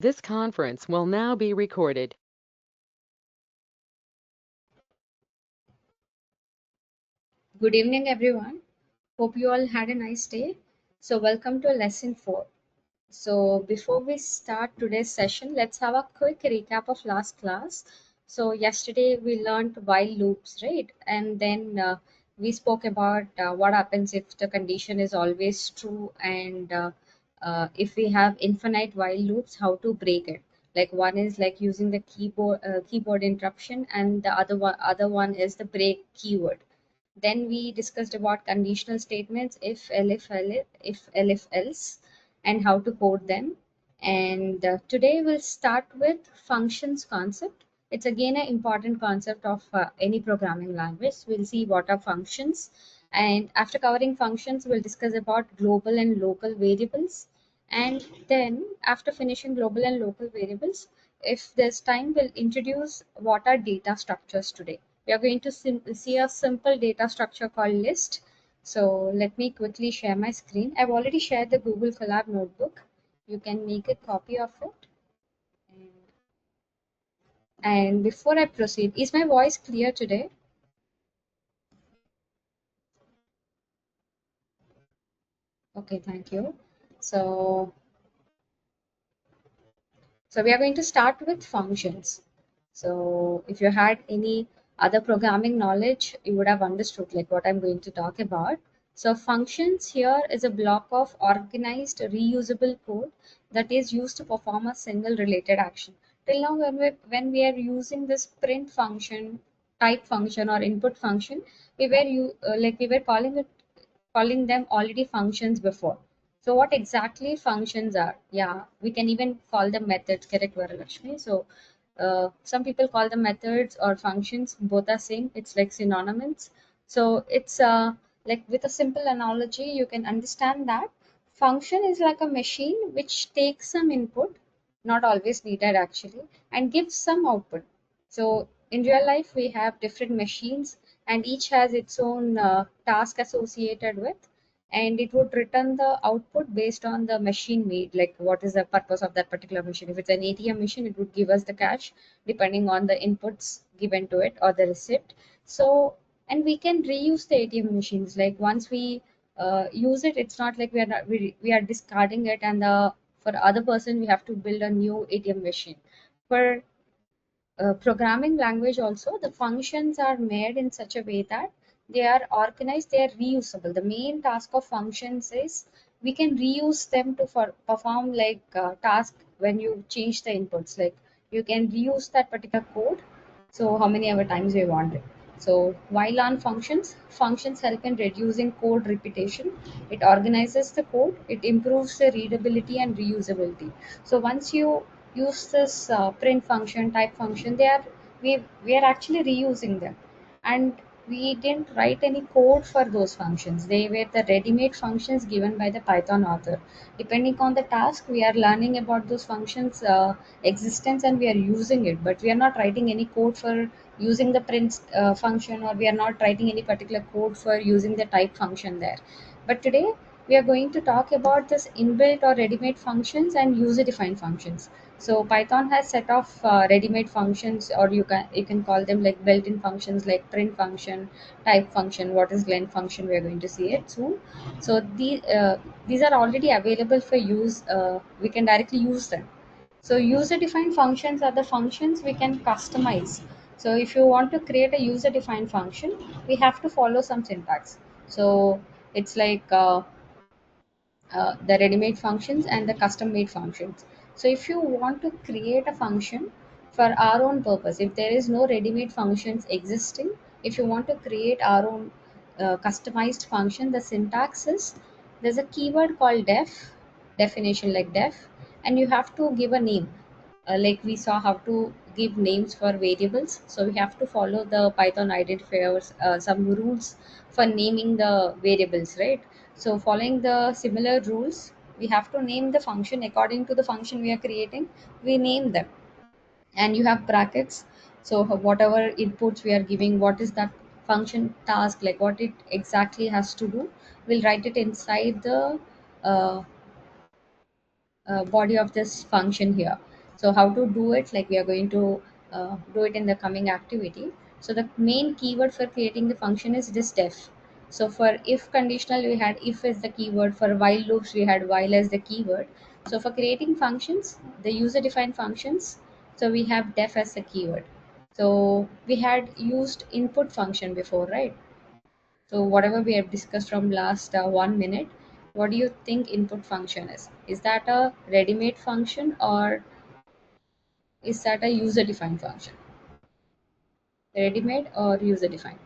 This conference will now be recorded. Good evening, everyone. Hope you all had a nice day. So, welcome to lesson 4. So, before we start today's session, let's have a quick recap of last class. So, yesterday we learned while loops, right? And then we spoke about what happens if the condition is always true, and if we have infinite while loops, how to break it. Like one is like using the keyboard interruption, and the other one is the break keyword. Then we discussed about conditional statements, if else, and how to code them. And today we'll start with functions concept. It's again an important concept of any programming language. We'll see what are functions. And after covering functions, we'll discuss about global and local variables. And then after finishing global and local variables, if there's time, we'll introduce what are data structures today. We are going to see a simple data structure called list. So let me quickly share my screen. I've already shared the Google Colab notebook. You can make a copy of it. And before I proceed, is my voice clear today? Okay, thank you. So, so we are going to start with functions. So if you had any other programming knowledge, you would have understood like what I'm going to talk about. So functions here is a block of organized reusable code that is used to perform a single related action. Till now, when we are using this print function, type function, or input function, we were calling them already functions before. So what exactly functions are? Yeah, we can even call them methods, correct, Varalakshmi? So some people call them methods or functions, both are same. It's like synonymous. So it's like with a simple analogy, you can understand that function is like a machine which takes some input, not always needed actually, and gives some output. So in real life, we have different machines and each has its own task associated with, and it would return the output based on the machine need, like what is the purpose of that particular machine. If it's an ATM machine, it would give us the cash depending on the inputs given to it or the receipt. So, and we can reuse the ATM machines. Like once we use it, it's not like we are discarding it, and for other person we have to build a new ATM machine. For programming language also, the functions are made in such a way that they are organized, they are reusable. The main task of functions is we can reuse them to perform like task when you change the inputs. Like you can reuse that particular code, so how many ever times you want it. So while on functions help in reducing code repetition. It organizes the code, it improves the readability and reusability. So once you use this print function, type function, we are actually reusing them, and we didn't write any code for those functions. They were the ready-made functions given by the Python author. Depending on the task, we are learning about those functions existence and we are using it, but we are not writing any code for using the print function, or we are not writing any particular code for using the type function there. But today we are going to talk about this inbuilt or ready-made functions and user-defined functions. So Python has set of ready-made functions, or you can call them like built-in functions, like print function, type function, what is length function. We are going to see it soon. So these are already available for use. We can directly use them. So user-defined functions are the functions we can customize. So if you want to create a user-defined function, we have to follow some syntax. So it's like the ready-made functions and the custom-made functions. So if you want to create a function for our own purpose, if there is no ready-made functions existing, if you want to create our own customized function, the syntax is there's a keyword called definition like def, and you have to give a name. Like we saw how to give names for variables, so we have to follow the Python identifiers, some rules for naming the variables, right? So following the similar rules, we have to name the function according to the function we are creating. We name them, and you have brackets. So whatever inputs we are giving, what is that function task, like what it exactly has to do, we'll write it inside the uh, body of this function here. So how to do it, like we are going to do it in the coming activity. So the main keyword for creating the function is this def. So for if conditional, we had if as the keyword. For while loops, we had while as the keyword. So for creating functions, the user defined functions, so we have def as the keyword. So we had used input function before, right? So whatever we have discussed from last 1 minute, what do you think input function is? Is that a ready-made function, or is that a user defined function? Ready-made or user defined?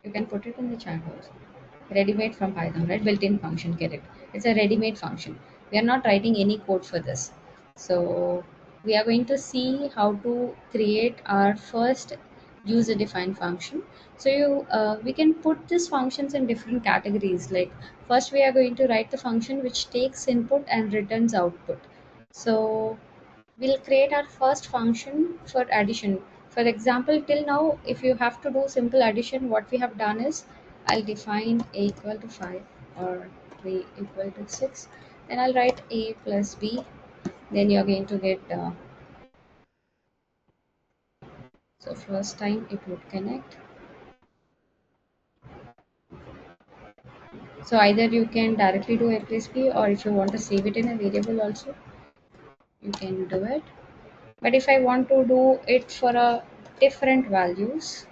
You can put it in the chat also. Ready-made from Python, right? Built-in function, correct. It's a ready-made function. We are not writing any code for this. So we are going to see how to create our first user-defined function. So we can put these functions in different categories. Like first, we are going to write the function which takes input and returns output. So we'll create our first function for addition. For example, till now, if you have to do simple addition, what we have done is I'll define a equal to 5 or b equal to 6. Then I'll write a plus b. Then you're going to get, so first time it would connect. So either you can directly do a plus b, or if you want to save it in a variable also, you can do it. But if I want to do it for a different values,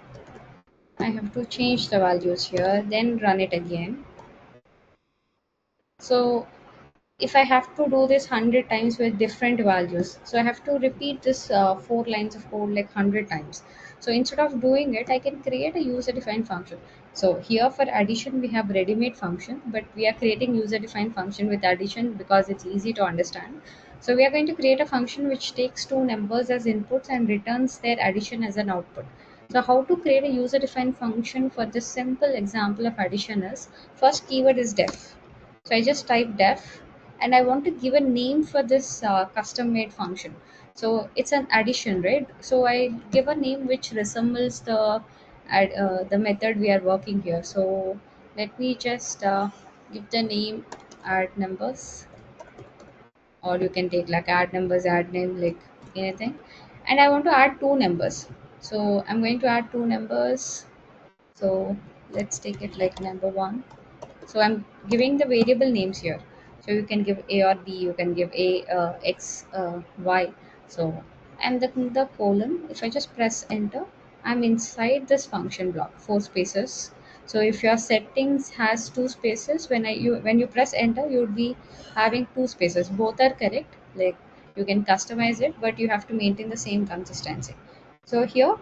I have to change the values here, then run it again. So if I have to do this 100 times with different values, so I have to repeat this 4 lines of code like 100 times. So instead of doing it, I can create a user defined function. So here for addition, we have ready made function, but we are creating user defined function with addition because it's easy to understand. So we are going to create a function which takes two numbers as inputs and returns their addition as an output. So how to create a user defined function for this simple example of addition is, first keyword is def. So I just type def, and I want to give a name for this custom made function. So it's an addition, right? So I give a name which resembles the method we are working here. So let me just give the name add numbers, or you can take like add numbers, add name, like anything. And I want to add two numbers. So I'm going to add two numbers. So let's take it like number one. So I'm giving the variable names here. So you can give a or b, you can give a x y. So and the colon, if I just press enter, I'm inside this function block, four spaces. So if your settings has two spaces, when you press enter, you would be having two spaces. Both are correct. Like you can customize it, but you have to maintain the same consistency. So here,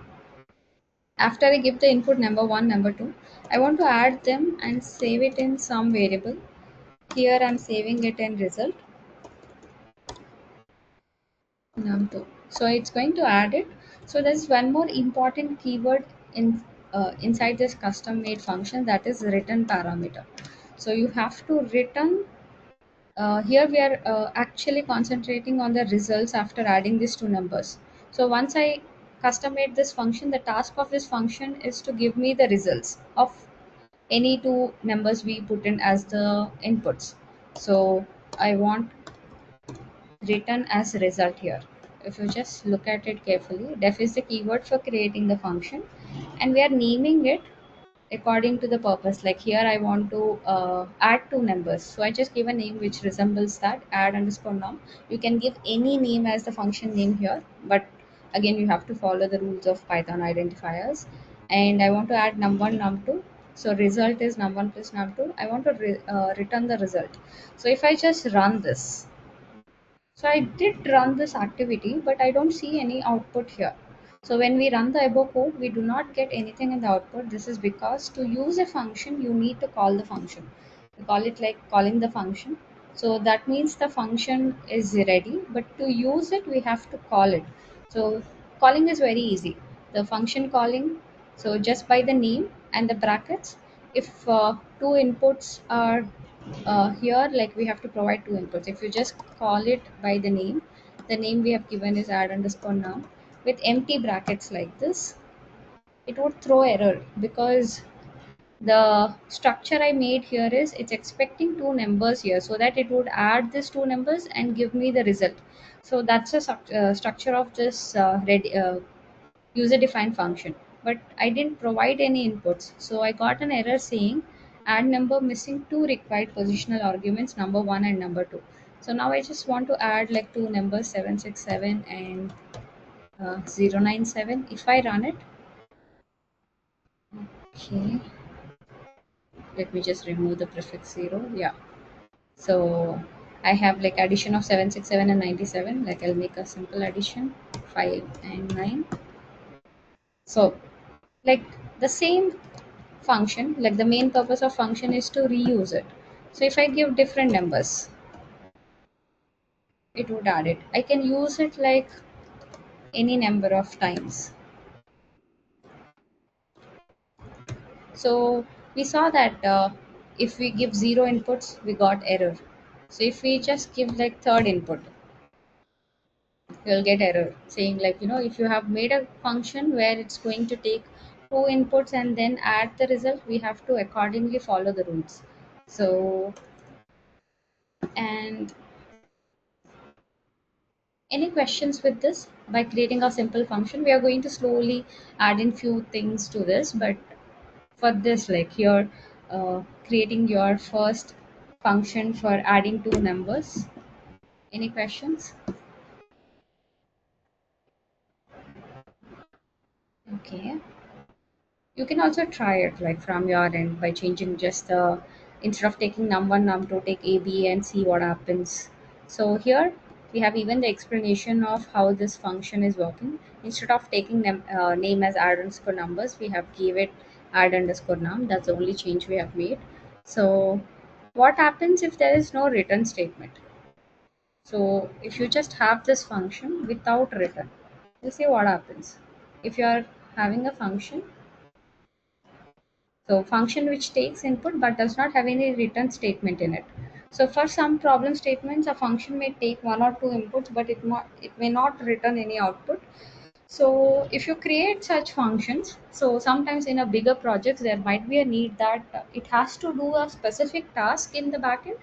after I give the input number one, number two, I want to add them and save it in some variable. Here I'm saving it in result num2. So it's going to add it. So there's one more important keyword inside this custom made function, that is return parameter. So you have to return. Here we are actually concentrating on the results after adding these two numbers. So once I custom made this function, the task of this function is to give me the results of any two numbers we put in as the inputs. So I want return as result here. If you just look at it carefully, def is the keyword for creating the function, and we are naming it according to the purpose. Like here I want to add two numbers, so I just give a name which resembles that, add underscore num. You can give any name as the function name here, but again you have to follow the rules of Python identifiers. And I want to add num1 num2. So result is num1 plus num2. I want to return the result. So if I just run this, so I did run this activity, but I don't see any output here. So when we run the above code, we do not get anything in the output. This is because to use a function, you need to call the function. We call it like calling the function. So that means the function is ready, but to use it, we have to call it. So calling is very easy. The function calling, so just by the name and the brackets, if two inputs are here, like we have to provide two inputs. If you just call it by the name we have given is add underscore num with empty brackets like this, it would throw error because the structure I made here is it's expecting two numbers here so that it would add these two numbers and give me the result. So that's the structure of this user defined function. But I didn't provide any inputs, so I got an error saying add number missing two required positional arguments, number 1 and number 2. So now I just want to add like two numbers, 767 and 097. If I run it, okay, let me just remove the prefix 0. Yeah, so I have like addition of 767 and 97. Like I'll make a simple addition, 5 and 9. So like the same function, like the main purpose of function is to reuse it. So if I give different numbers, it would add it. I can use it like any number of times. So we saw that if we give zero inputs, we got error. So if we just give like third input, you'll get error saying like, if you have made a function where it's going to take two inputs and then add the result, we have to accordingly follow the rules. So, and any questions with this? By creating a simple function, we are going to slowly add in few things to this, but for this, like here, creating your first function for adding two numbers. Any questions? Okay. You can also try it like from your end by changing just the, instead of taking num1, num2, take a, b and see what happens. So here we have even the explanation of how this function is working. Instead of taking name as add underscore numbers, we have give it add underscore num. That's the only change we have made. So what happens if there is no return statement? So if you just have this function without return, you see what happens. If you are having a function, so function which takes input but does not have any return statement in it. So for some problem statements, a function may take one or two inputs, but it may not return any output. So if you create such functions, so sometimes in a bigger projects, there might be a need that it has to do a specific task in the backend,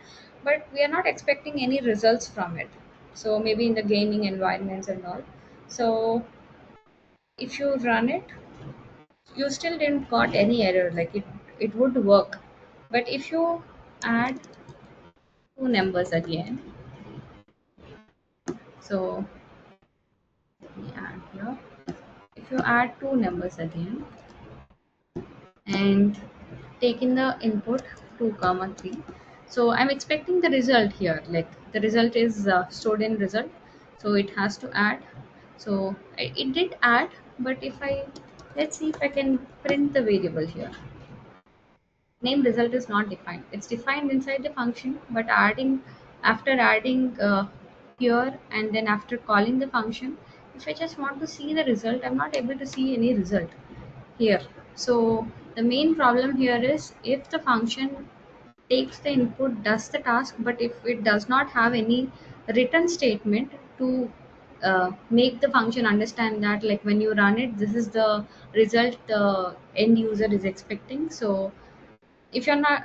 but we are not expecting any results from it. So maybe in the gaming environments and all. So if you run it, you still didn't got any error, like it would work. But if you add two numbers again, so let me add here, if you add two numbers again and take in the input 2 comma 3, so I'm expecting the result here, like the result is stored in result, so it has to add. So it did add, but if I, let's see if I can print the variable here. Name result is not defined. It's defined inside the function, but adding, after adding here and then after calling the function, if I just want to see the result, I'm not able to see any result here. So the main problem here is if the function takes the input, does the task, but if it does not have any return statement to make the function understand that like when you run it, this is the result the end user is expecting. So if you're not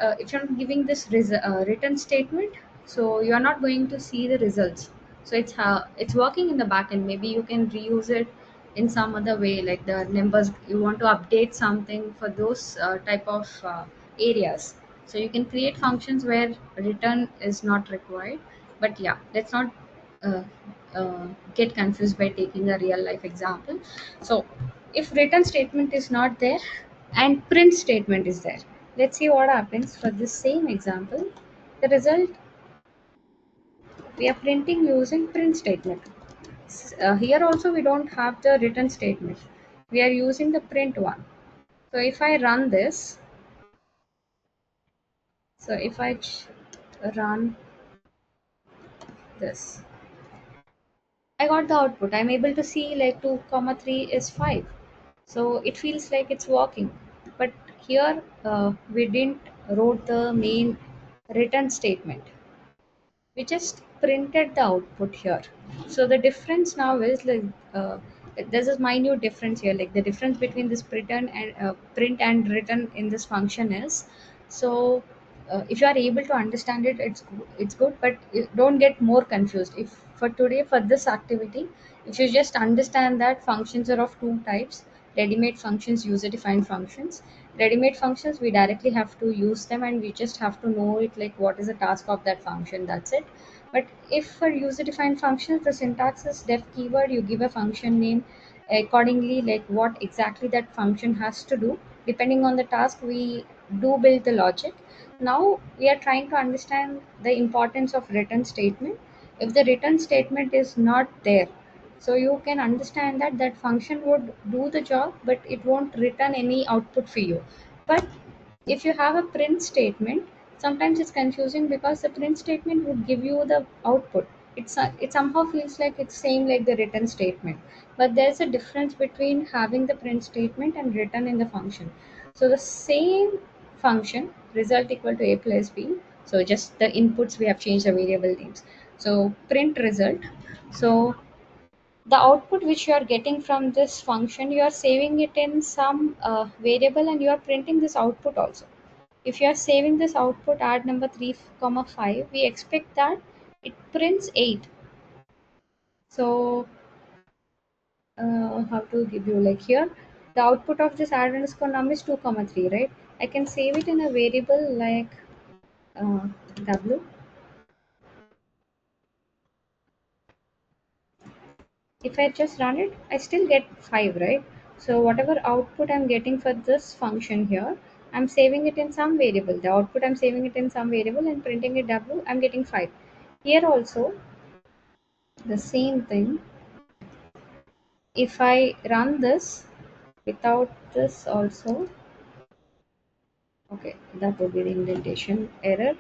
giving this written statement, so you're not going to see the results. So it's working in the back end. Maybe you can reuse it in some other way, like the numbers you want to update something for those type of areas. So you can create functions where return is not required. But yeah, let's not uh, get confused by taking a real life example. So if return statement is not there and print statement is there, let's see what happens for this same example. The result we are printing using print statement. Here also we don't have the written statement. We are using the print one. So if I run this, so if I run this, I got the output. I'm able to see like 2 comma 3 is 5. So it feels like it's working. But here we didn't wrote the main written statement. We just printed the output here. So the difference now is like there's a minute difference here. Like the difference between this print and written in this function is, so if you are able to understand it, it's good, but don't get more confused. If for today, for this activity, if you just understand that functions are of two types: ready-made functions, user-defined functions. Ready-made functions, we directly have to use them, and we just have to know it, like what is the task of that function, that's it. But if for user-defined functions, the syntax is def keyword, you give a function name accordingly, like what exactly that function has to do. Depending on the task, we do build the logic. Now we are trying to understand the importance of return statement. If the return statement is not there, so you can understand that that function would do the job, but it won't return any output for you. But if you have a print statement, sometimes it's confusing because the print statement would give you the output. It somehow feels like it's same like the written statement, but there's a difference between having the print statement and written in the function. So the same function, result equal to a plus b, so just the inputs we have changed the variable names. So print result. So the output which you are getting from this function, you are saving it in some variable, and you are printing this output also. If you are saving this output at number 3 comma 5, we expect that it prints 8. So how to give you, like here, the output of this add underscore num is 2 comma 3, right? I can save it in a variable like uh, w. If I just run it, I still get 5, right? So whatever output I'm getting for this function here, I'm saving it in some variable. The output I'm saving it in some variable and printing it w, I'm getting 5. Here also, the same thing. If I run this without this also, okay, that would be the indentation error.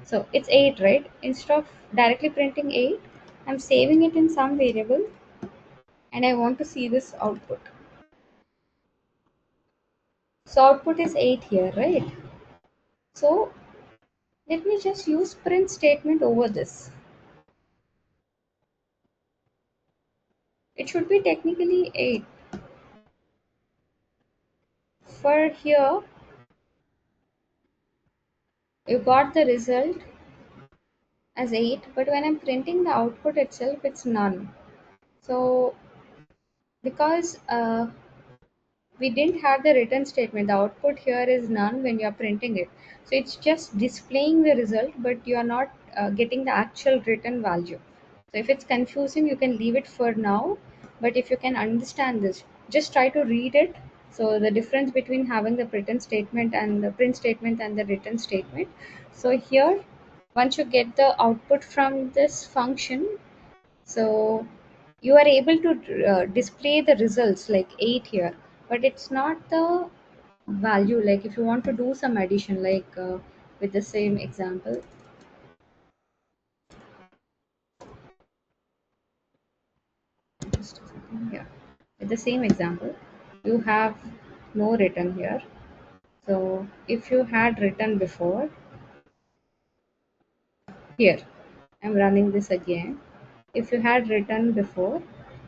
So it's 8, right? Instead of directly printing 8, I'm saving it in some variable, and I want to see this output. So output is 8 here, right? So let me just use print statement over this. It should be technically 8. For here, you got the result as 8, but when I'm printing the output itself, it's none. So because we didn't have the written statement, the output here is none when you are printing it. So it's just displaying the result, but you are not getting the actual written value. So if it's confusing, you can leave it for now. But if you can understand this, just try to read it. So the difference between having the written statement and the print statement and the written statement. So here, once you get the output from this function, so you are able to display the results like 8 here, but it's not the value. Like if you want to do some addition, like with the same example, just a second, yeah, with the same example, you have no written here. So if you had written before, here I'm running this again. If you had written before,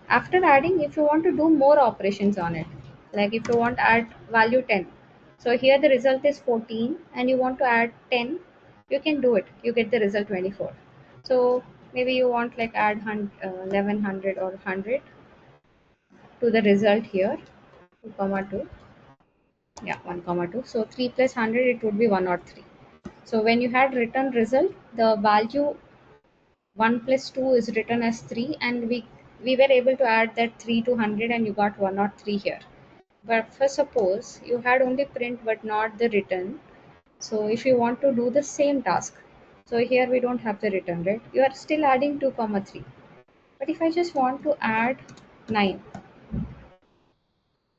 after adding, if you want to do more operations on it, like if you want to add value 10, so here the result is 14 and you want to add 10, you can do it, you get the result 24. So maybe you want like add 1100 or 100 to the result here, 2 comma 2, yeah, 1 comma 2. So 3 plus 100, it would be 103. So when you had written result, the value 1 plus 2 is written as 3, and we were able to add that 3 to 100, and you got 103 here. But for suppose you had only print but not the return, so if you want to do the same task, so here we don't have the return, right? You are still adding 2 comma 3. But if I just want to add 9,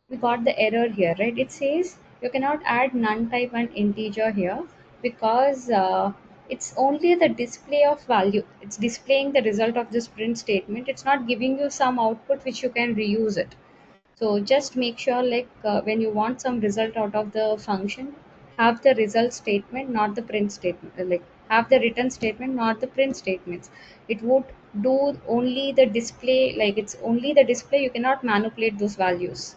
we got the error here, right? It says you cannot add none type and integer here because it's only the display of value. It's displaying the result of this print statement. It's not giving you some output which you can reuse it. So just make sure, like when you want some result out of the function, have the result statement, not the print statement. Like have the return statement, not the print statements. It would do only the display, like it's only the display. You cannot manipulate those values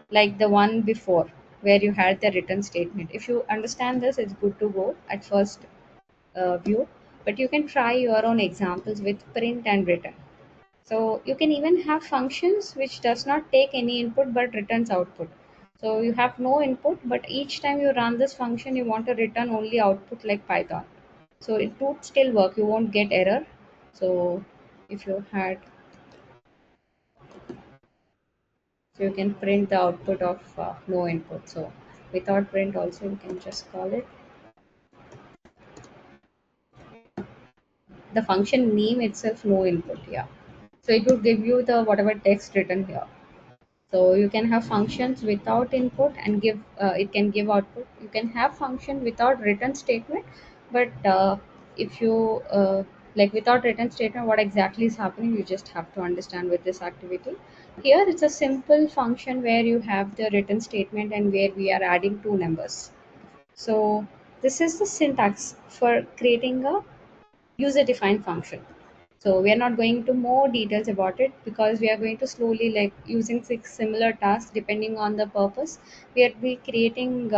like the one before where you had the written statement. If you understand this, it's good to go at first view, but you can try your own examples with print and written. So you can even have functions which does not take any input but returns output. So you have no input, but each time you run this function, you want to return only output like Python. So it would still work. You won't get error. So if you had, so you can print the output of no input. So without print also you can just call it. The function name itself no input. Yeah. So it would give you the whatever text written here. So you can have functions without input and give it can give output. You can have function without written statement, but if you like without written statement, what exactly is happening, you just have to understand with this activity. Here it's a simple function where you have the written statement and where we are adding two numbers. So this is the syntax for creating a user defined function. So we are not going to more details about it because we are going to slowly, like using six similar tasks depending on the purpose. We are be creating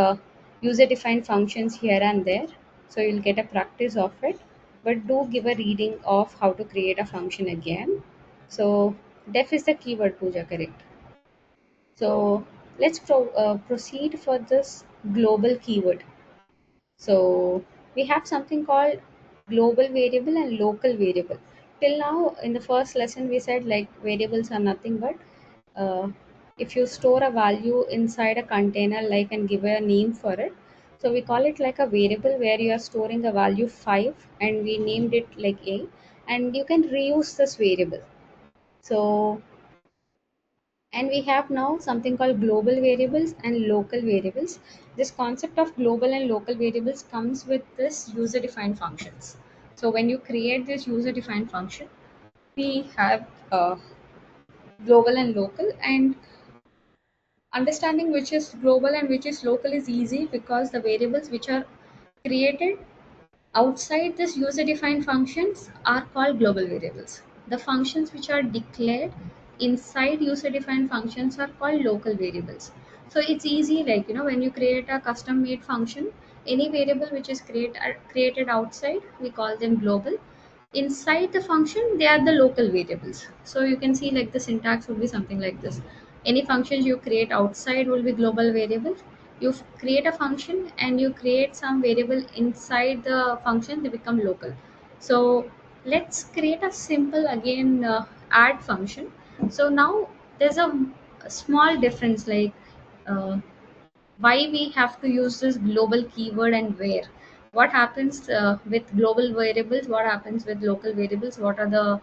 user defined functions here and there. So you'll get a practice of it, but do give a reading of how to create a function again. So def is the keyword, Pooja, correct? So let's proceed for this global keyword. So we have something called global variable and local variable. Till now, in the first lesson, we said like variables are nothing but uh, if you store a value inside a container, like and give a name for it. So we call it like a variable where you are storing a value 5 and we named it like A, and you can reuse this variable. So and we have now something called global variables and local variables. This concept of global and local variables comes with this user defined functions. So when you create this user defined function, we have global and local, and understanding which is global and which is local is easy because the variables which are created outside this user defined functions are called global variables. The functions which are declared inside user defined functions are called local variables. So it's easy, like when you create a custom made function, any variable which is created outside, we call them global. Inside the function, they are the local variables. So you can see like the syntax will be something like this. Any functions you create outside will be global variables. You create a function and you create some variable inside the function, they become local. So let's create a simple again add function. So now there's a small difference, like uh, why we have to use this global keyword and where. What happens with global variables, what happens with local variables, what are the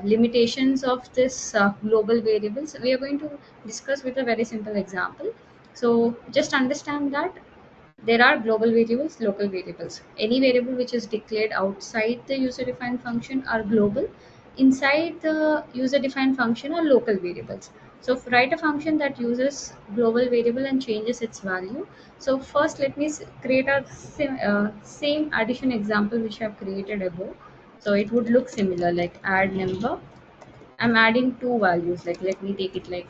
limitations of this global variables, we are going to discuss with a very simple example. So just understand that there are global variables, local variables. Any variable which is declared outside the user defined function are global. Inside the user defined function are local variables. So write a function that uses global variable and changes its value. So first let me create a same addition example which I have created above. So it would look similar, like add number. I'm adding two values, like let me take it like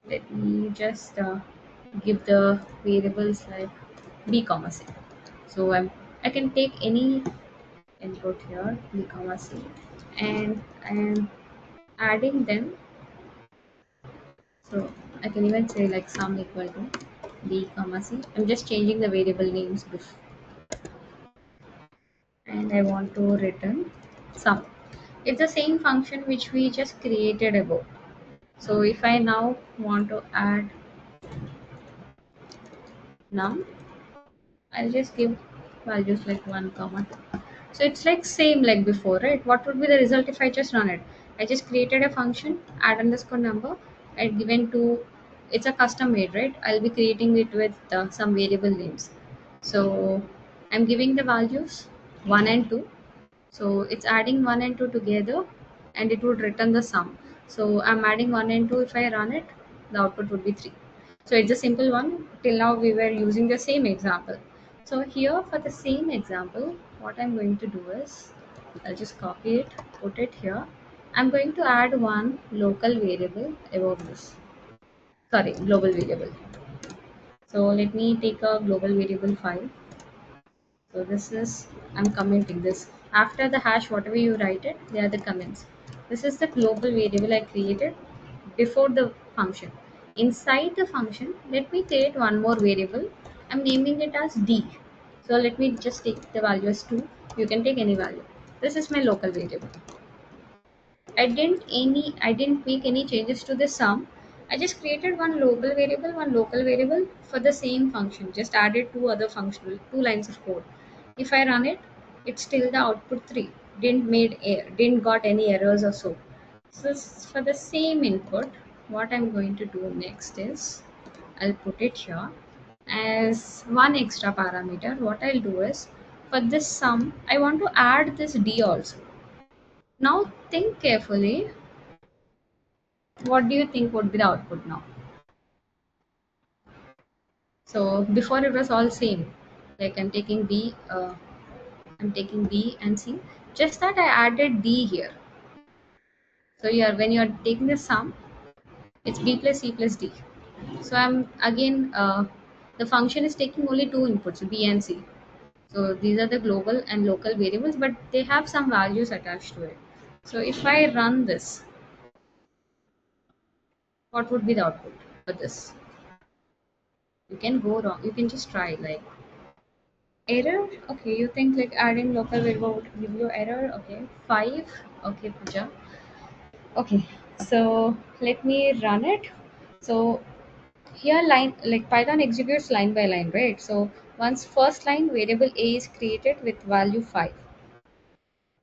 let me just give the variables like b comma c. So I can take any input here, b comma c, and I am adding them. So I can even say like sum equal to b comma c. I'm just changing the variable names and I want to return sum. It's the same function which we just created above. So if I now want to add num, I'll just give values like 1 comma 2. So it's like same like before, right? What would be the result if I just run it? I just created a function, add underscore number, and given to, it's a custom made, right? I'll be creating it with some variable names. So I'm giving the values 1 and 2. So it's adding 1 and 2 together and it would return the sum. So I'm adding 1 and 2. If I run it, the output would be 3. So it's a simple one. Till now we were using the same example. So here for the same example, what I'm going to do is I'll just copy it, put it here. I'm going to add one local variable above this. Sorry, global variable. So let me take a global variable file. So this is, I'm commenting this. After the hash, whatever you write it, they are the comments. This is the global variable I created before the function. Inside the function, let me create one more variable. I'm naming it as D. So let me just take the value as 2. You can take any value. This is my local variable. I didn't make any changes to the sum. I just created one local variable for the same function. Just added two lines of code. If I run it, it's still the output 3. Didn't got any errors or so. So for the same input, what I'm going to do next is I'll put it here as one extra parameter. What I'll do is for this sum, I want to add this D also. Now think carefully. What do you think would be the output now? So before it was all same. Like I'm taking B and C. Just that I added D here. So when you're taking the sum, it's B plus C plus D. So I'm again the function is taking only two inputs, B and C. So these are the global and local variables, but they have some values attached to it. So if I run this, what would be the output for this? You can go wrong. You can just try like error. Okay, you think like adding local variable would give you error. Okay, 5. Okay, Puja. Okay, so let me run it. So here line like Python executes line by line, right? So once first line variable a is created with value 5,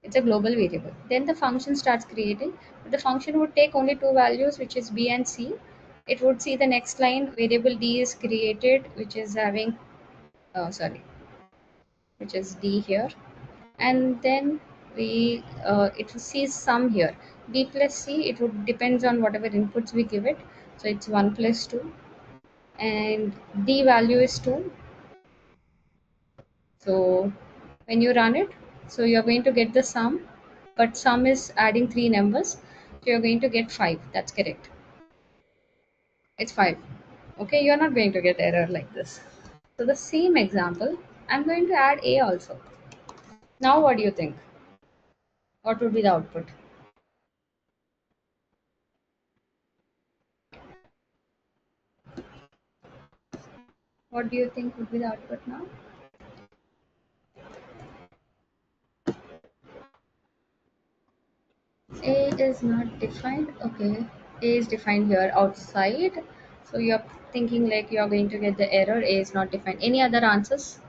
it's a global variable. Then the function starts creating. The function would take only two values, which is b and c. It would see the next line variable d is created, which is having sorry, which is d here, and then it sees sum here. B plus c, it would depends on whatever inputs we give it. So it's 1 plus 2, and d value is 2. So when you run it, so you're going to get the sum, but sum is adding three numbers, so you're going to get 5. That's correct. It's 5. Okay, you're not going to get error like this. So the same example, I'm going to add a also. Now what do you think? What would be the output? What do you think would be the output now? A is not defined. Okay, A is defined here outside. So you're thinking like you're going to get the error. A is not defined. Any other answers?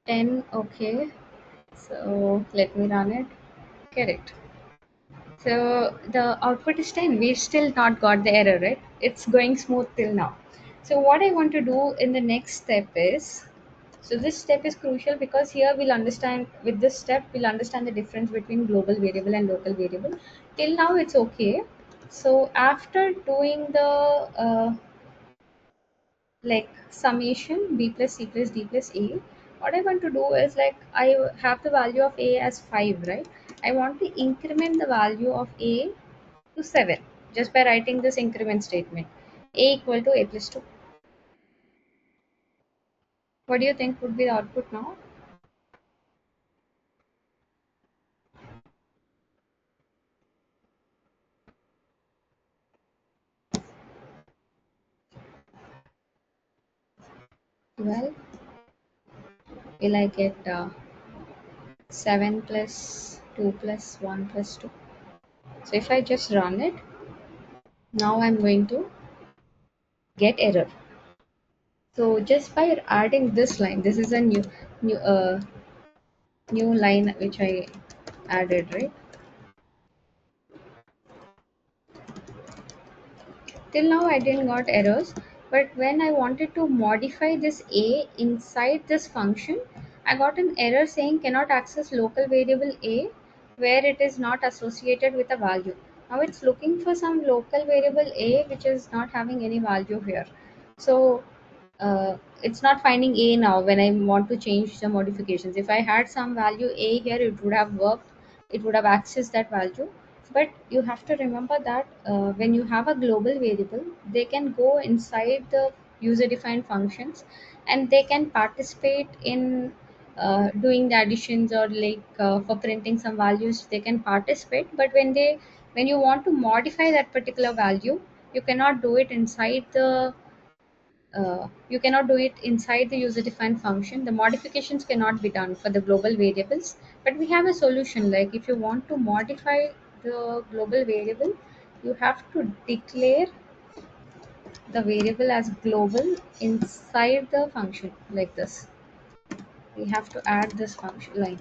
10. Okay. So let me run it. Correct. So the output is 10. We've still not got the error, right? It's going smooth till now. So what I want to do in the next step is, so this step is crucial because here we'll understand, with this step, we'll understand the difference between global variable and local variable. Till now it's okay. So after doing the like summation b plus c plus d plus a, what I want to do is like I have the value of a as 5, right? I want to increment the value of a to 7 just by writing this increment statement, a equal to a plus 2. What do you think would be the output now? Well, will I get 7 plus 2 plus 1 plus 2? So if I just run it, now I'm going to get error. So just by adding this line, this is a new new line which I added, right? Till now I didn't got errors, but when I wanted to modify this a inside this function, I got an error saying cannot access local variable a where it is not associated with a value. Now it's looking for some local variable a which is not having any value here. So it's not finding a now when I want to change the modifications. If I had some value a here, it would have worked, it would have accessed that value. But you have to remember that when you have a global variable, they can go inside the user defined functions, and they can participate in doing the additions, or like for printing some values they can participate. But when you want to modify that particular value, you cannot do it inside the you cannot do it inside the user defined function. The modifications cannot be done for the global variables. But we have a solution. Like if you want to modify the global variable, you have to declare the variable as global inside the function like this. We have to add this function line.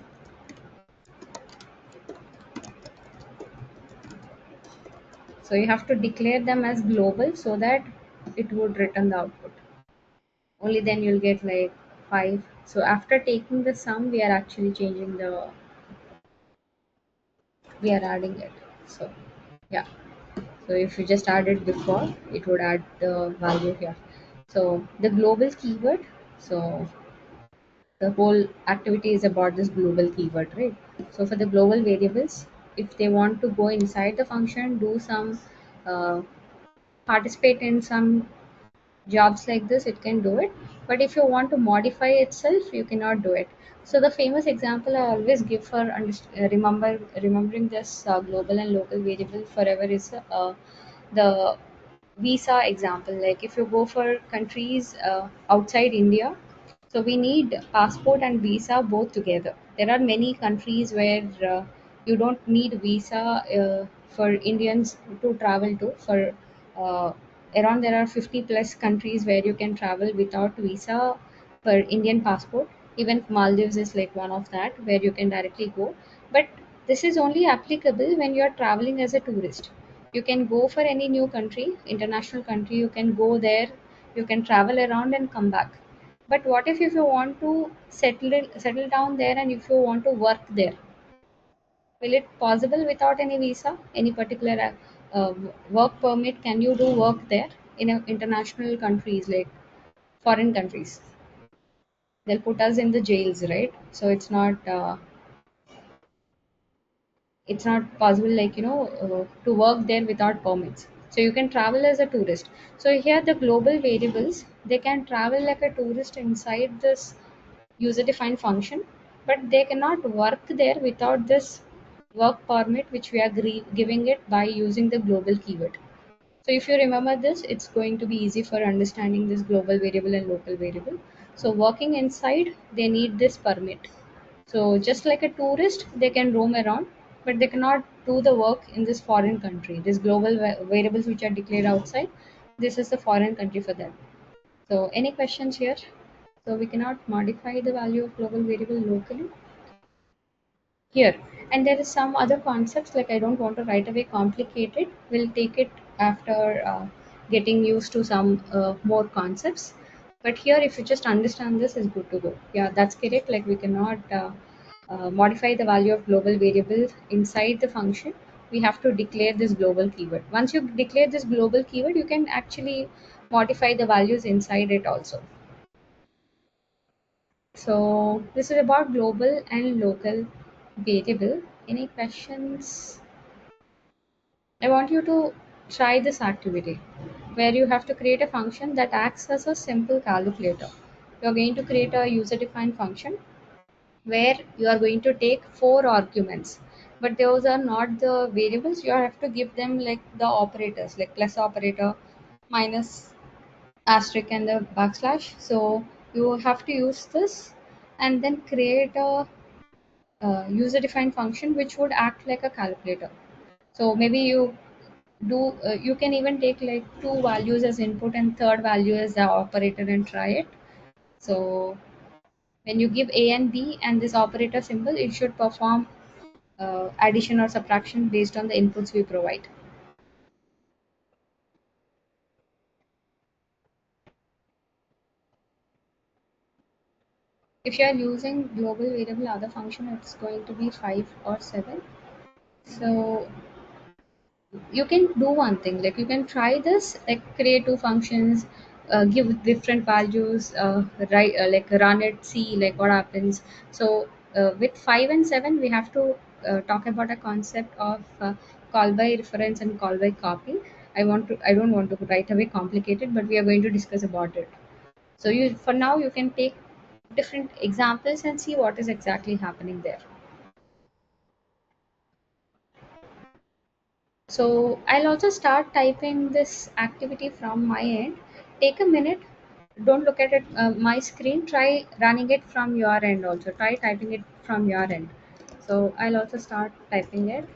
So you have to declare them as global so that it would return the output. Only then you'll get like 5. So after taking the sum, we are actually changing the, we are adding it. So yeah, so if you just add it before, it would add the value here. So the global keyword, so the whole activity is about this global keyword, right? So for the global variables, if they want to go inside the function, do some participate in some jobs like this, it can do it. But if you want to modify itself, you cannot do it. So the famous example I always give for remembering this global and local variable forever is the visa example. Like if you go for countries outside India, so we need passport and visa both together. There are many countries where you don't need visa for Indians to travel to. For uh, around there are 50 plus countries where you can travel without visa for Indian passport. Even Maldives is like one of that where you can directly go. But this is only applicable when you are traveling as a tourist. You can go for any new country, international country, you can go there, you can travel around and come back. But what if you want to settle down there, and if you want to work there, will it possible without any visa, any particular work permit? Can you do work there in international countries, like foreign countries? They'll put us in the jails, right? So it's not possible, like to work there without permits. So you can travel as a tourist. So here the global variables, they can travel like a tourist inside this user defined function, but they cannot work there without this work permit which we are giving it by using the global keyword. So if you remember this, it's going to be easy for understanding this global variable and local variable. So working inside, they need this permit. So just like a tourist, they can roam around, but they cannot do the work in this foreign country. These global variables which are declared outside, this is the foreign country for them. So any questions here? So we cannot modify the value of global variable locally here. And there is some other concepts, like I don't want to right away complicate it. We'll take it after getting used to some more concepts. But here, if you just understand this, is good to go. Yeah, that's correct. Like we cannot modify the value of global variable inside the function. We have to declare this global keyword. Once you declare this global keyword, you can actually modify the values inside it also. So this is about global and local variable. Any questions? I want you to try this activity where you have to create a function that acts as a simple calculator. You're going to create a user defined function where you are going to take 4 arguments, but those are not the variables. You have to give them like the operators, like plus operator, minus, asterisk, and the backslash. So you have to use this and then create a user defined function which would act like a calculator. So maybe you can even take like 2 values as input and third value as the operator and try it. So when you give a and b and this operator symbol, it should perform addition or subtraction based on the inputs we provide. If you are using global variable other function, it's going to be 5 or 7. So you can do one thing, like you can try this, like create 2 functions, give different values, right, like run it, see like what happens. So with 5 and 7 we have to talk about a concept of call by reference and call by copy. I don't want to right away complicate it, but we are going to discuss about it. So you, for now, you can take different examples and see what is exactly happening there. So I'll also start typing this activity from my end. Take a minute. Don't look at it, my screen. Try running it from your end also. Try typing it from your end. So I'll also start typing it.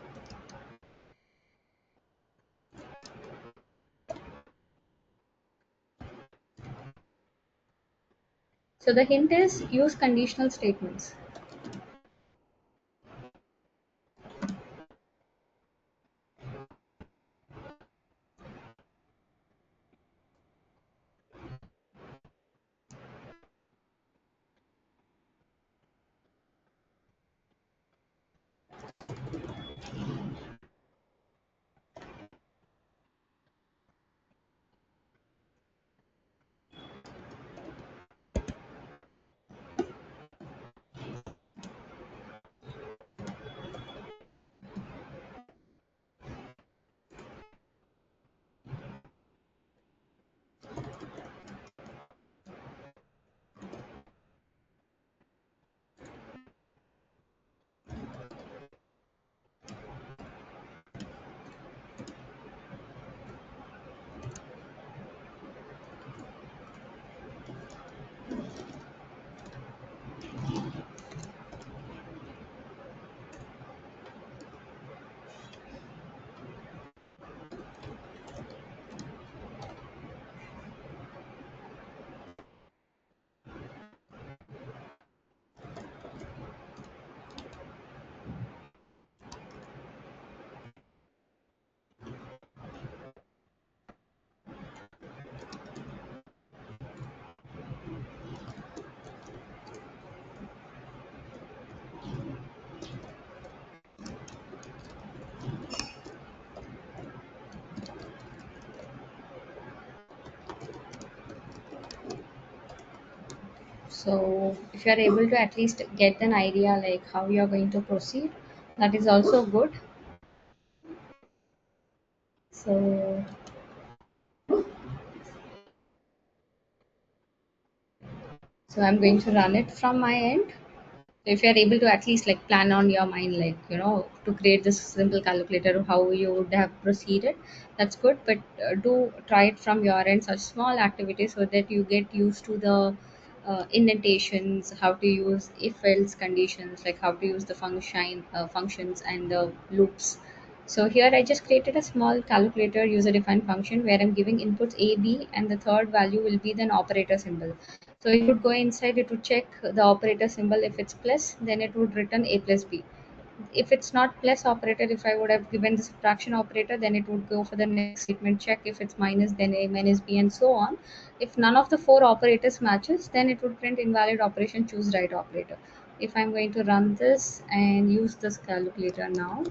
So the hint is use conditional statements. So if you are able to at least get an idea like how you are going to proceed, that is also good. So I'm going to run it from my end. So if you are able to at least like plan on your mind, like to create this simple calculator, how you would have proceeded, that's good. But do try it from your end, such small activities, so that you get used to the indentations, how to use if else conditions, like how to use the functions and the loops. So here I just created a small calculator user defined function where I'm giving inputs A, B, and the third value will be then operator symbol. So it would go inside, it would check the operator symbol. If it's plus, then it would return A plus B. If it's not plus operator, if I would have given the subtraction operator, then it would go for the next statement, check. If it's minus, then A minus B, and so on. If none of the four operators matches, then it would print invalid operation, choose right operator. If I'm going to run this and use this calculator now,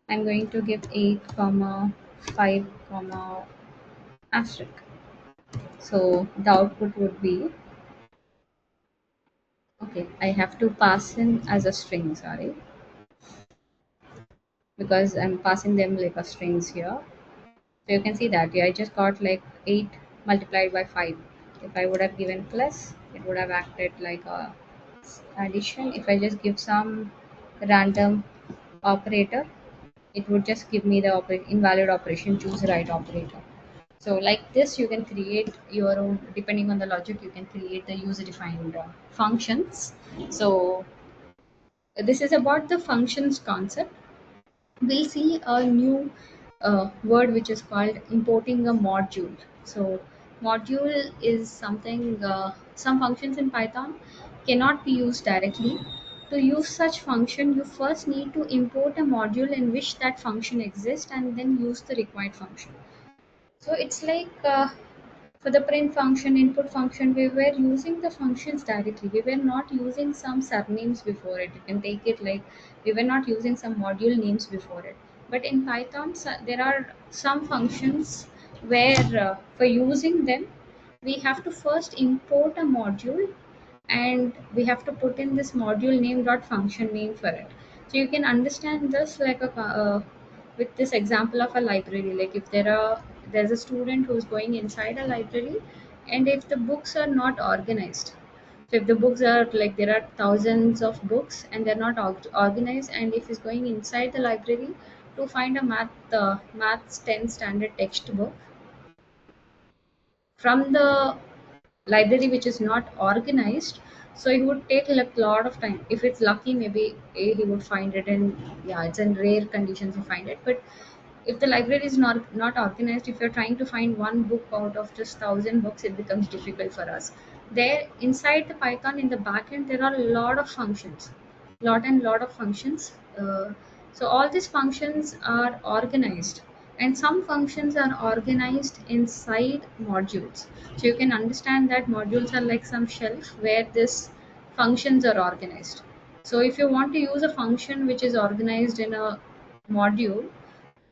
I'm going to give 8 comma 5 comma asterisk. So the output would be, okay, I have to pass in as a string, sorry, because I'm passing them like a strings here. So you can see that, yeah, I just got like 8 multiplied by 5. If I would have given plus, it would have acted like a addition. If I just give some random operator, it would just give me the invalid operation, choose right operator. So like this, you can create your own, depending on the logic, you can create the user defined functions. So this is about the functions concept. We'll see a new word which is called importing a module. So module is something, some functions in Python cannot be used directly. To use such function, you first need to import a module in which that function exists and then use the required function. So it's like for the print function, input function, we were using the functions directly. We were not using some surnames before it. You can take it like we were not using some module names before it. But in Python, there are some functions where for using them, we have to first import a module, and we have to put in this module name dot function name for it. So you can understand this like a with this example of a library. Like if there's a student who's going inside a library, and if the books are not organized, so if the books are like there are thousands of books and they're not organized, and if he's going inside the library to find a maths 10 standard textbook from the library which is not organized, so it would take like a lot of time. If it's lucky, maybe he would find it, and yeah, it's in rare conditions you find it. But if the library is not organized, if you're trying to find one book out of just 1,000 books, it becomes difficult for us. There inside the Python, in the backend, there are a lot of functions, lot of functions. So all these functions are organized, and some functions are organized inside modules. So you can understand that modules are like some shelf where these functions are organized. So if you want to use a function which is organized in a module,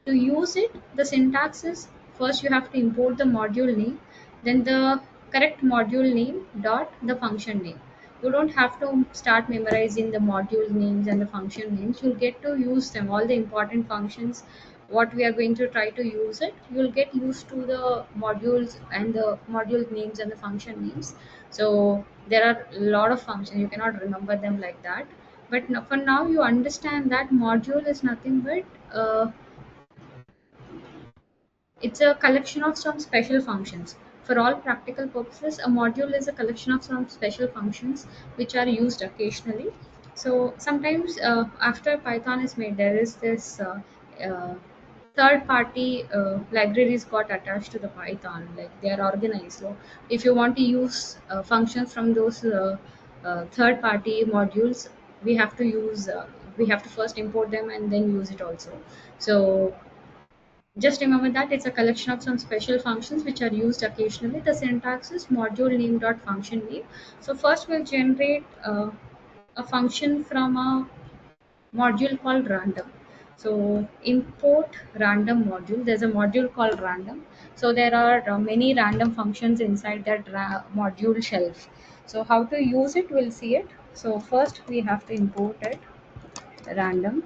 to use it, the syntax is first you have to import the module name, then the correct module name dot the function name. You don't have to start memorizing the module names and the function names. You'll get to use them, all the important functions. What we are going to try to use it, you'll get used to the modules and the module names and the function names. So there are a lot of functions, you cannot remember them like that. But for now, you understand that module is nothing but it's a collection of some special functions. For all practical purposes, a module is a collection of some special functions which are used occasionally. So sometimes after Python is made, there is this third party libraries got attached to the Python, like they are organized. So if you want to use functions from those third party modules, we have to use we have to first import them and then use it also. So just remember that it's a collection of some special functions which are used occasionally. The syntax is module name dot function name. So first we'll generate a function from a module called random. So import random module. There's a module called random. So there are many random functions inside that module shelf. So how to use it, we'll see it. So first we have to import it random,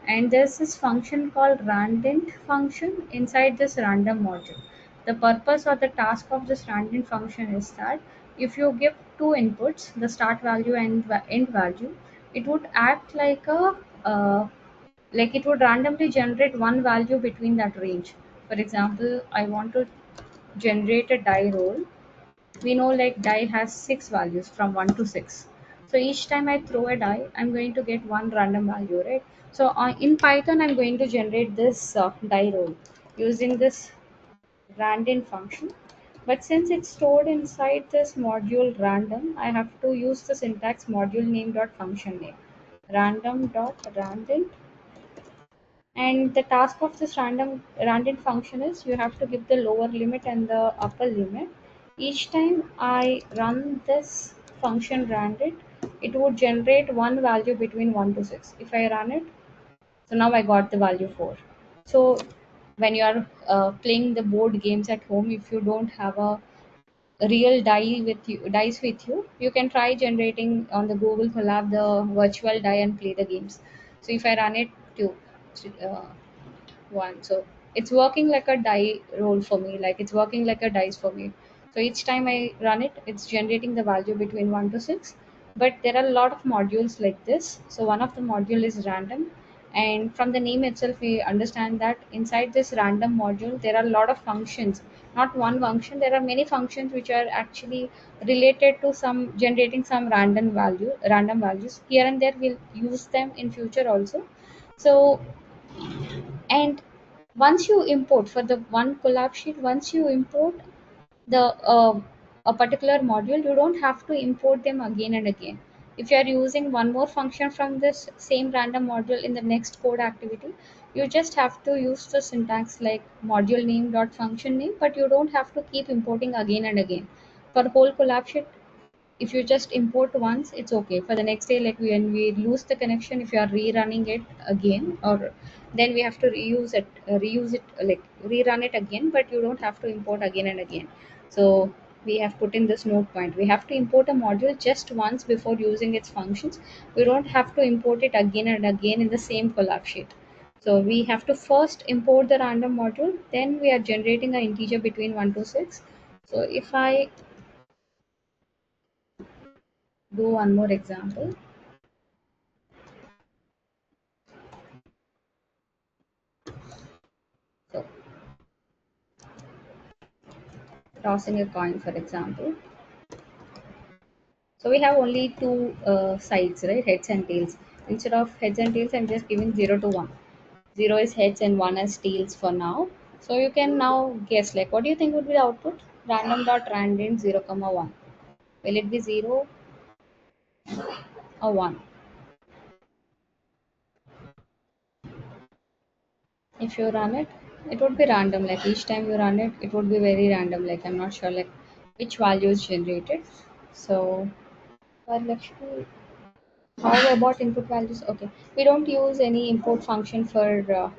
and there's this function called randint function inside this random module. The purpose or the task of this randint function is that if you give two inputs, the start value and end value, it would act like a like it would randomly generate one value between that range. For example, I want to generate a die roll. We know like die has six values from 1 to 6. So each time I throw a die, I'm going to get one random value, right? So in Python, I'm going to generate this die roll using this random function. But since it's stored inside this module random, I have to use the syntax module name dot function name, random dot random. And the task of this random function is you have to give the lower limit and the upper limit. Each time I run this function random, it would generate one value between 1 to 6. If I run it, so now I got the value 4. So when you are playing the board games at home, if you don't have a real dice with you, you can try generating on the Google Colab the virtual die and play the games. So if I run it to uh, one, so it's working like a die roll for me, like it's working like a dice for me. So each time I run it, it's generating the value between 1 to 6. But there are a lot of modules like this. So one of the module is random, and from the name itself we understand that inside this random module there are a lot of functions. Not one function, there are many functions which are actually related to some generating some random values. Here and there we'll use them in future also. So, and once you import for the one collab sheet, once you import the a particular module, you don't have to import them again and again. If you are using one more function from this same random module in the next code activity, you just have to use the syntax like module name dot function name, but you don't have to keep importing again and again. For whole collab sheet, if you just import once, it's okay. For the next day, like when we lose the connection, if you are rerunning it again, or then we have to reuse it, like rerun it again, but you don't have to import again and again. So we have put in this note point, we have to import a module just once before using its functions. We don't have to import it again and again in the same collab sheet. So we have to first import the random module, then we are generating an integer between 1 to 6. So if I do one more example, so tossing a coin, for example. So we have only two sides, right? Heads and tails. Instead of heads and tails, I'm just giving 0 to 1. 0 is heads and 1 is tails for now. So you can now guess, like, what do you think would be the output? Random dot randint 0 comma 1. Will it be 0 or 1? If you run it, it would be random. Like each time you run it, it would be very random. Like I'm not sure like which value is generated. So how about input values? Okay, we don't use any import function for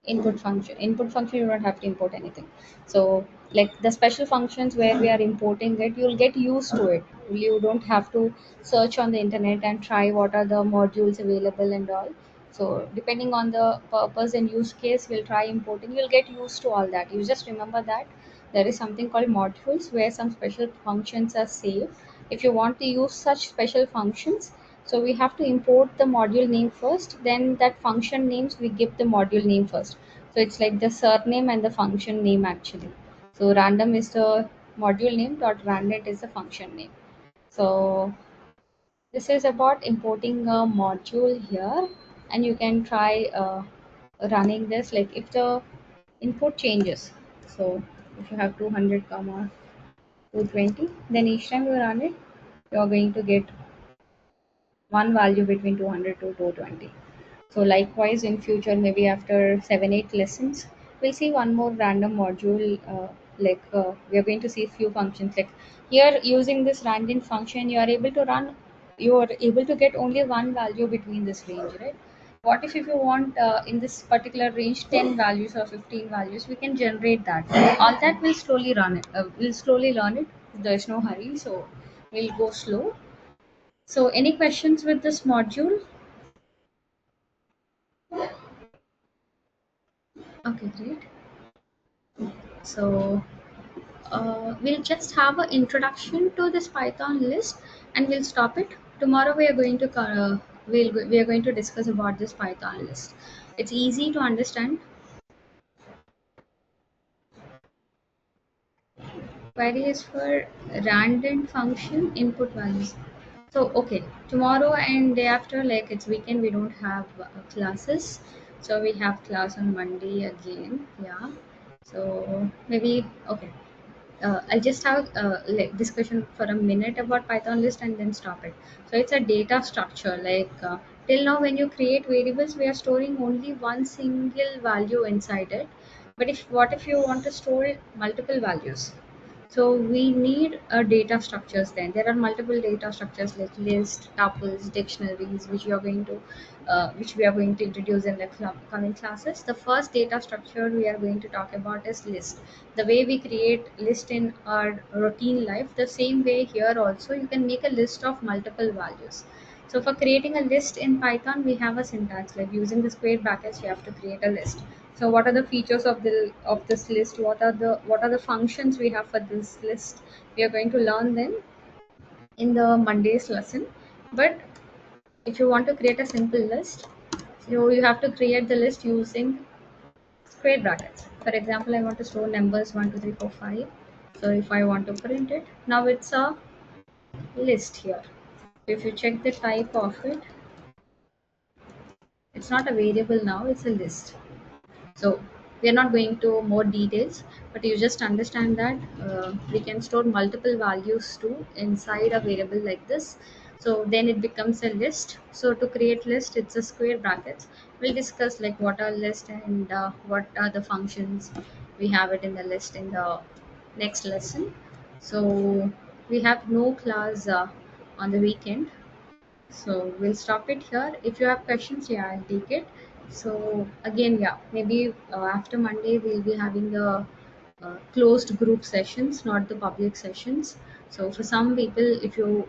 input function. You don't have to import anything. So like the special functions where we are importing it, you'll get used to it. You don't have to search on the internet and try what are the modules available and all. So depending on the purpose and use case, we'll try importing. You'll get used to all that. You just remember that there is something called modules where some special functions are saved. If you want to use such special functions, so we have to import the module name first, then that function names we give the module name first. So it's like the surname and the function name actually. So random is the module name, dot random is the function name. So this is about importing a module here, and you can try running this. Like if the input changes, so if you have 200 comma 220, then each time you run it, you're going to get one value between 200 to 220. So likewise in future, maybe after 7 8 lessons, we'll see one more random module. We are going to see few functions. Like here, using this random function, you are able to get only one value between this range, right? What if you want in this particular range 10 values or 15 values, we can generate that. All that will slowly run it. We'll slowly learn it. There's no hurry, so we'll go slow. So any questions with this module? Okay, great. So we'll just have an introduction to this Python list, and we'll stop it. Tomorrow we are going to we are going to discuss about this Python list. It's easy to understand. Query is for random function input values. So okay, tomorrow and day after, like it's weekend, we don't have classes. So we have class on Monday again. Yeah. So maybe okay. I'll just have like discussion for a minute about Python list and then stop it. So it's a data structure. Till now, when you create variables, we are storing only one single value inside it. But if what if you want to store multiple values? So we need a data structures. Then there are multiple data structures like list, tuples, dictionaries, which we are going to introduce in the coming classes. The first data structure we are going to talk about is list. The way we create list in our routine life, the same way here also you can make a list of multiple values. So for creating a list in Python, we have a syntax like using the square brackets. You have to create a list. So what are the features of this list? What are the functions we have for this list? We are going to learn them in the Monday's lesson. But if you want to create a simple list, you have to create the list using square brackets. For example, I want to store numbers 1 2 3 4 5. So if I want to print it, now it's a list here. If you check the type of it, it's not a variable now, it's a list. So we are not going to more details, but you just understand that we can store multiple values too inside a variable like this. So then it becomes a list. So to create list, it's a square brackets. We'll discuss like what are list and what are the functions. We have it in the list in the next lesson. So we have no class on the weekend. So we'll stop it here. If you have questions, yeah, I'll take it. So again, yeah, maybe after Monday we'll be having the closed group sessions, not the public sessions. So for some people, if you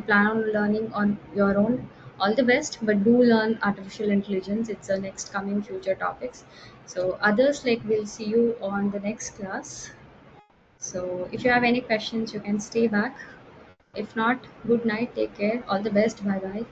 plan on learning on your own, all the best. But do learn artificial intelligence. It's a next coming future topics. So others, like, we'll see you on the next class. So if you have any questions, you can stay back. If not, good night. Take care. All the best. Bye bye.